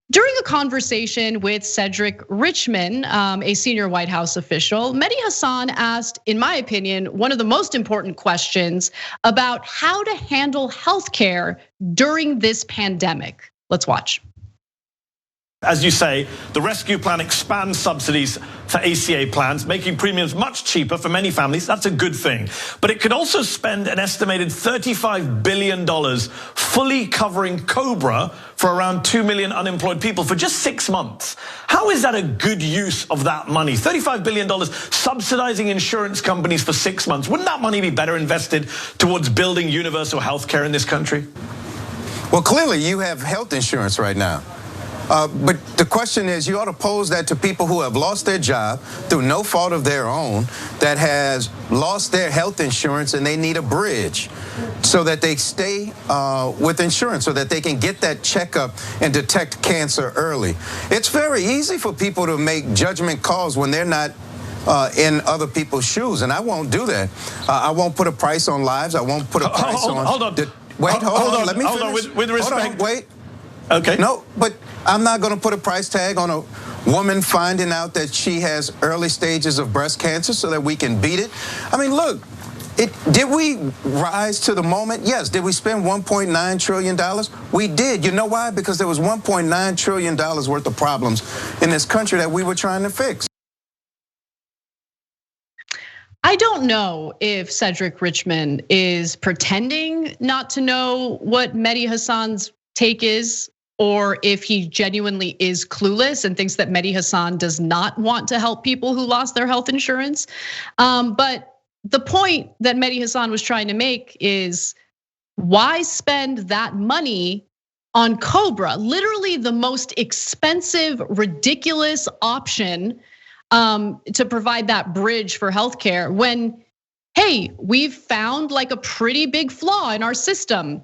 During a conversation with Cedric Richmond, a senior White House official, Mehdi Hasan asked, in my opinion, one of the most important questions about how to handle healthcare during this pandemic. Let's watch. As you say, the rescue plan expands subsidies for ACA plans, making premiums much cheaper for many families. That's a good thing. But it could also spend an estimated $35 billion fully covering COBRA for around 2 million unemployed people for just 6 months. How is that a good use of that money? $35 billion subsidizing insurance companies for 6 months. Wouldn't that money be better invested towards building universal health care in this country? Well, clearly you have health insurance right now. But the question is, you ought to pose that to people who have lost their job through no fault of their own, that has lost their health insurance and they need a bridge so that they stay with insurance, so that they can get that checkup and detect cancer early. It's very easy for people to make judgment calls when they're not in other people's shoes, and I won't do that. I won't put a price on lives. I won't put a price on. Hold on. Hold on. Let me finish. Hold on. With respect. Hold on, wait. Okay. No, but I'm not going to put a price tag on a woman finding out that she has early stages of breast cancer so that we can beat it. I mean, look, did we rise to the moment? Yes. Did we spend $1.9 trillion? We did. You know why? Because there was $1.9 trillion worth of problems in this country that we were trying to fix. I don't know if Cedric Richmond is pretending not to know what Mehdi Hasan's take is, or if he genuinely is clueless and thinks that Mehdi Hasan does not want to help people who lost their health insurance. But the point that Mehdi Hasan was trying to make is, why spend that money on COBRA? Literally the most expensive, ridiculous option to provide that bridge for healthcare when, hey, we've found like a pretty big flaw in our system.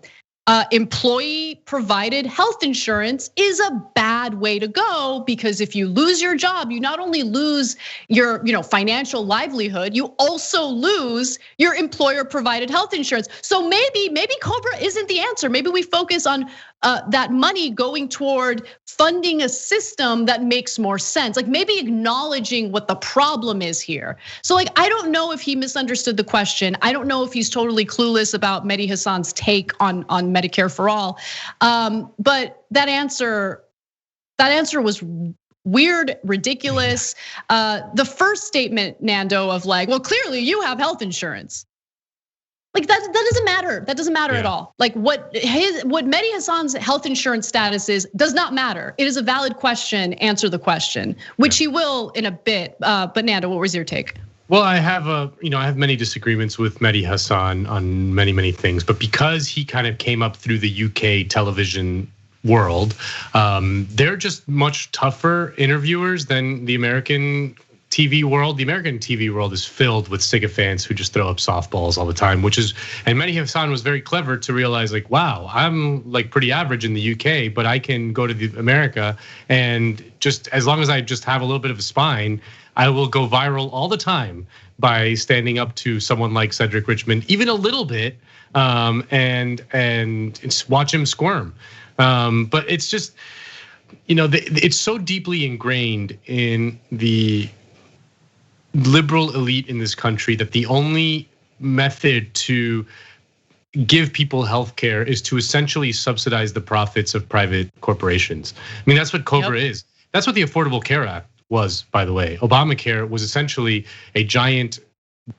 Employee provided health insurance is a bad way to go, because if you lose your job, you not only lose your financial livelihood, you also lose your employer provided health insurance. So maybe COBRA isn't the answer. Maybe we focus on that money going toward funding a system that makes more sense. Like maybe acknowledging what the problem is here. So like, I don't know if he misunderstood the question. I don't know if he's totally clueless about Mehdi Hasan's take on Medicare for all. But that answer was weird, ridiculous. The first statement, Nando, of like, well, clearly you have health insurance. Like that doesn't matter. That doesn't matter at all. Like what Mehdi Hasan's health insurance status is does not matter. It is a valid question. Answer the question, which he will in a bit. But Nando, what was your take? Well, I have I have many disagreements with Mehdi Hasan on many things, but because he kind of came up through the UK television world, they're just much tougher interviewers than the American TV world. The American TV world is filled with sycophants who just throw up softballs all the time, and Mehdi Hasan was very clever to realize like, wow, I'm like pretty average in the UK, but I can go to America and just as long as I just have a little bit of a spine, I will go viral all the time by standing up to someone like Cedric Richmond, even a little bit, and watch him squirm. But it's just, it's so deeply ingrained in the liberal elite in this country that the only method to give people health care is to essentially subsidize the profits of private corporations. I mean, that's what COBRA is. That's what the Affordable Care Act was, by the way. Obamacare was essentially a giant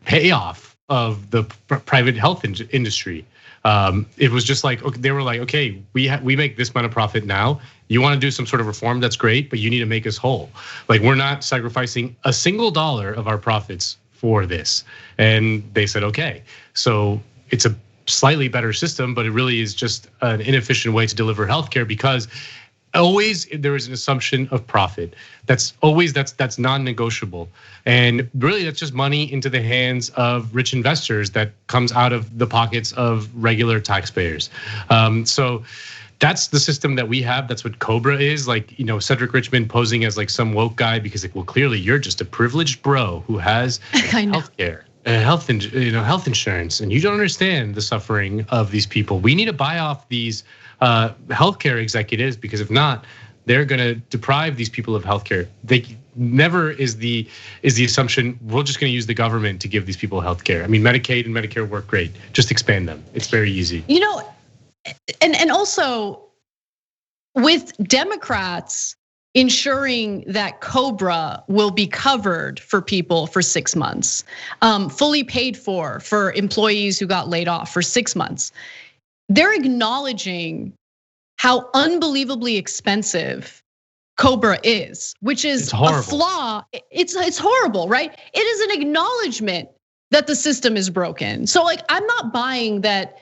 payoff of the private health industry. It was just like, they were like, okay, we make this amount of profit now. You want to do some sort of reform, that's great, but you need to make us whole. Like we're not sacrificing a single dollar of our profits for this. And they said, okay. So it's a slightly better system, but it really is just an inefficient way to deliver healthcare because always there is an assumption of profit. That's non-negotiable. And really that's just money into the hands of rich investors that comes out of the pockets of regular taxpayers. So that's the system that we have. That's what COBRA is. Like, Cedric Richmond posing as like some woke guy because like, well, clearly you're just a privileged bro who has healthcare. Health insurance, and you don't understand the suffering of these people. We need to buy off these healthcare executives because if not, they're gonna deprive these people of healthcare. They never is the assumption we're just gonna use the government to give these people healthcare. I mean, Medicaid and Medicare work great. Just expand them. It's very easy. You know, and also with Democrats ensuring that COBRA will be covered for people for 6 months, fully paid for employees who got laid off for 6 months. They're acknowledging how unbelievably expensive COBRA is, which is a flaw. It's horrible, right? It is an acknowledgement that the system is broken. So like, I'm not buying that,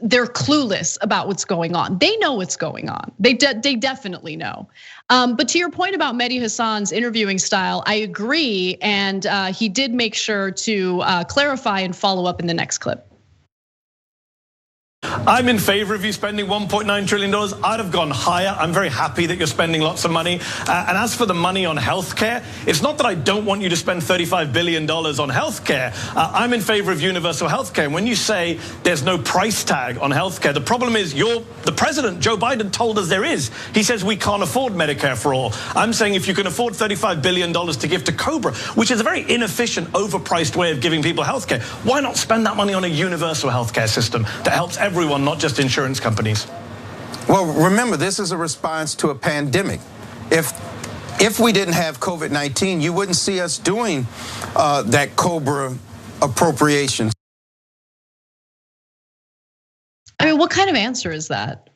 they're clueless about what's going on. They know what's going on. They definitely know. But to your point about Mehdi Hasan's interviewing style, I agree. And he did make sure to clarify and follow up in the next clip. I'm in favor of you spending $1.9 trillion. I'd have gone higher. I'm very happy that you're spending lots of money. And as for the money on healthcare, it's not that I don't want you to spend $35 billion on healthcare. I'm in favor of universal healthcare. And when you say there's no price tag on healthcare, the problem is the president, Joe Biden, told us there is. He says we can't afford Medicare for all. I'm saying if you can afford $35 billion to give to COBRA, which is a very inefficient, overpriced way of giving people healthcare, why not spend that money on a universal healthcare system that helps everyone, not just insurance companies? Well, remember, this is a response to a pandemic. If we didn't have COVID-19, you wouldn't see us doing that COBRA appropriation. I mean, what kind of answer is that?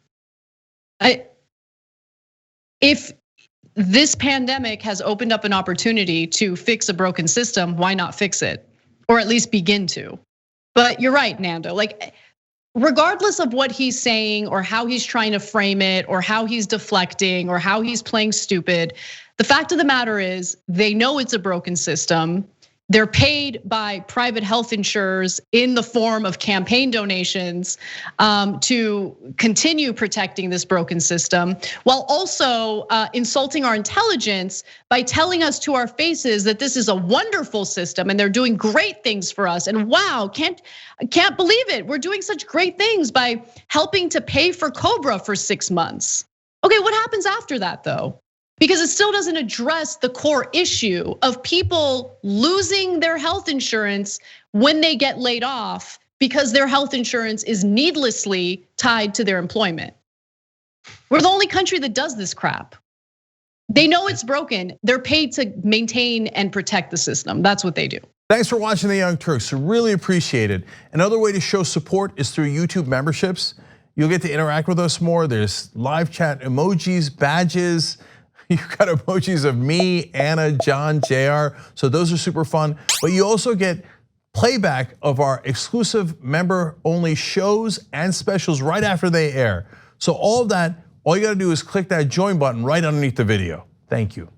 If this pandemic has opened up an opportunity to fix a broken system, why not fix it? Or at least begin to. But you're right, Nando. Like, regardless of what he's saying or how he's trying to frame it or how he's deflecting or how he's playing stupid, the fact of the matter is they know it's a broken system. They're paid by private health insurers in the form of campaign donations to continue protecting this broken system, while also insulting our intelligence by telling us to our faces that this is a wonderful system and they're doing great things for us. And wow, can't believe it. We're doing such great things by helping to pay for COBRA for 6 months. Okay, what happens after that though? Because it still doesn't address the core issue of people losing their health insurance when they get laid off because their health insurance is needlessly tied to their employment. We're the only country that does this crap. They know it's broken. They're paid to maintain and protect the system. That's what they do. Thanks for watching the Young Turks. Really appreciate it. Another way to show support is through YouTube memberships. You'll get to interact with us more. There's live chat emojis, badges. You've got emojis of me, Anna, John, JR. So those are super fun. But you also get playback of our exclusive member-only shows and specials right after they air. So all of that, all you gotta do is click that join button right underneath the video. Thank you.